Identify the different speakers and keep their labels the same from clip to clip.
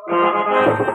Speaker 1: Ah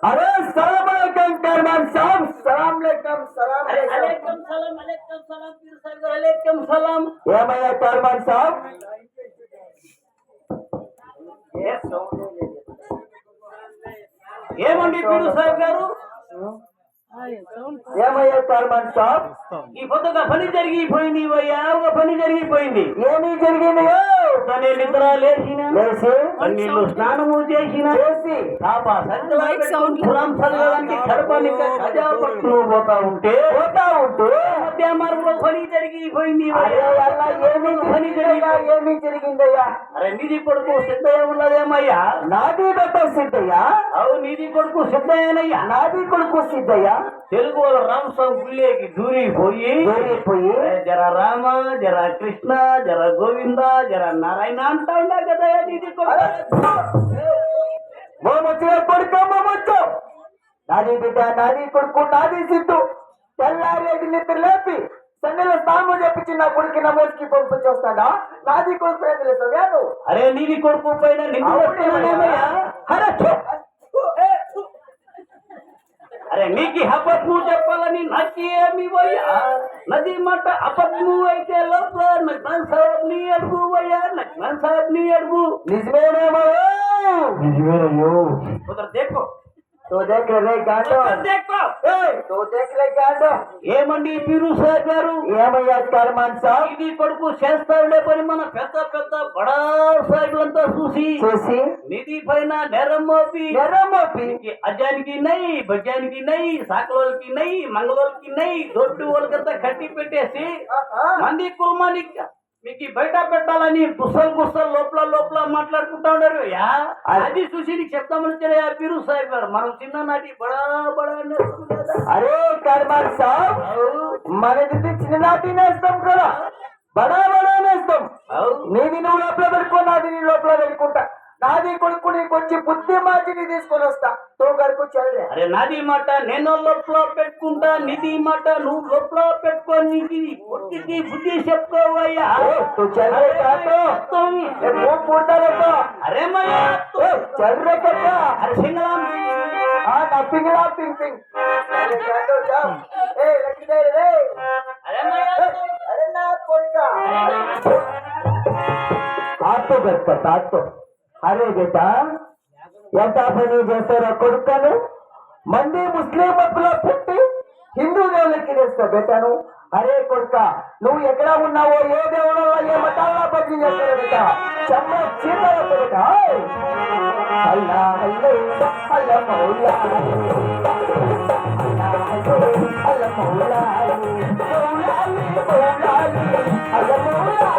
Speaker 1: अरे सलाम अलैकुम करमान साहब, सलाम अलैकुम, सलाम
Speaker 2: अलैकुम सलाम पीर साहब अलैकुम सलाम
Speaker 1: ఏమయ్యా కర్మాన్ సాబ్?
Speaker 2: ఏమండి పీరు సాహెబ్ గారు
Speaker 1: ఏమయ్యా కర్మాన్ సాబ్?
Speaker 2: ఈ పొద్దు ఒక పని జరిగిపోయింది అయ్యా, ఒక పని జరిగిపోయింది.
Speaker 1: ఏమి జరిగిందియో?
Speaker 2: తనే నిద్ర లేచిన
Speaker 1: లేచి
Speaker 2: నీళ్ళు స్నానము చేసిన
Speaker 1: చేసి
Speaker 2: కడపనికి ఖజాపట్నం పోతా ఉంటే మధ్య మార్గంలో పని జరిగిపోయింది.
Speaker 1: అరే అలా ఏమి జరిగిందయ్యా?
Speaker 2: అరే నిధి కొడుకు సిద్ధయ్య ఉన్నదేమయ్యా?
Speaker 1: నాది బెట్ట సిద్ధయ్యా?
Speaker 2: అవు నిధి కొడుకు సిద్ధయ్యనయ్యా.
Speaker 1: నాది కొడుకు సిద్ధయ్యా
Speaker 2: తెలుగు వాళ్ళ రామస్వామి గుళ్ళేకి దూరిపోయి జర రామ, జర కృష్ణ, జర గోవింద, జర నారాయణ అంటా ఉన్నా కదా నిధి కొడుకు.
Speaker 1: కొడుకు నాది బిడ్డ, నాది కొడుకు, నాది సిద్ధు. తెల్లారేది నిద్ర లేపి సన్నెల స్నానం చెప్పించి నా కొడుకు నా మోసుకి పంపించొస్తాడా? నాది కొడుకు తెలుస్తావా నువ్వు?
Speaker 2: అరే నీది కొడుకు పైన అరే నీకు అపత్ము చెప్పాలని నాకు ఏమి పోయా? నది మాట అపత్ము అయితే లోపల నగ్నాన్ సాహెబ్ నీ అడుగు పోయా, నగ్నాన్ సాహెబ్ నీ అడుగు.
Speaker 1: నిజమేనేమో? నిజమేనయ్యో.
Speaker 2: ఉదర్ దేఖో
Speaker 1: तो देख रहे गांडो, तो देख रहे गांडो.
Speaker 2: ఏమండి పీరు సాహెబ్ గారు?
Speaker 1: ఏమయ్యా కర్మాన్ సాబ్?
Speaker 2: ఇది కొడుకు చేస్తా ఉండే పని మన పెద్ద పెద్ద బడా సాహెబ్లంతా చూసి నిధి పైన నేరం మోపి అజానికి నై, బజానికి నై, సాకలోకి నై, మంగళోకి నై, దొడ్డు వాళ్ళకంతా కట్టి పెట్టేసి మంది కుర్మానికి మీకు బయట పెట్టాలని గుస్సలు లోపల మాట్లాడుకుంటా ఉన్నారు. అది చూసి నీకు చెప్తామని తెలియ పీరు సాహెబ్ గారు. మనం చిన్ననాటి బడా
Speaker 1: అరే కర్మాన్ సాబ్, మనది చిన్ననాటి నేస్తాం కదా, బడా నేస్తాం. నీది నువ్వు లోపల పెట్టుకో, నాది నీ లోపల పెట్టుకుంటా. నాది కొడుకు నీకు వచ్చి బుద్ధి మార్చిని తీసుకొని వస్తా. తో గడుపు చల్లే.
Speaker 2: అరే నాది మాట నేను లోపల పెట్టుకుంటా, నిధి మాట నువ్వు లోపల పెట్టుకో. నీకు కొడుకుకి బుద్ధి చెప్పుకోవయ్యా. అరే మయ్యా
Speaker 1: చల్లే కదా.
Speaker 2: అరే సింగళం
Speaker 1: పింగళా పింగ్ పింగ్. అరే నా కొడుకా ఆటో పెడతా ఆటో. అరే బేటా ఎంత పని చేస్తారా కొడుకను? మంది ముస్లిం మక్కులో పెట్టి హిందూ దేవులకి చేస్తా బేటాను. అరే కొడుక, నువ్వు ఎక్కడ ఉన్నావో, ఏ దేవుళ్ళ ఏ మతాల్లో భజన చేస్తారో బేటా చెమ్మ చీతలో బేటా. అల్లా అల్లే అల్ల మౌలా, అల్ల మౌలా, మౌలాలి మౌలాలి అల్ల మౌలా.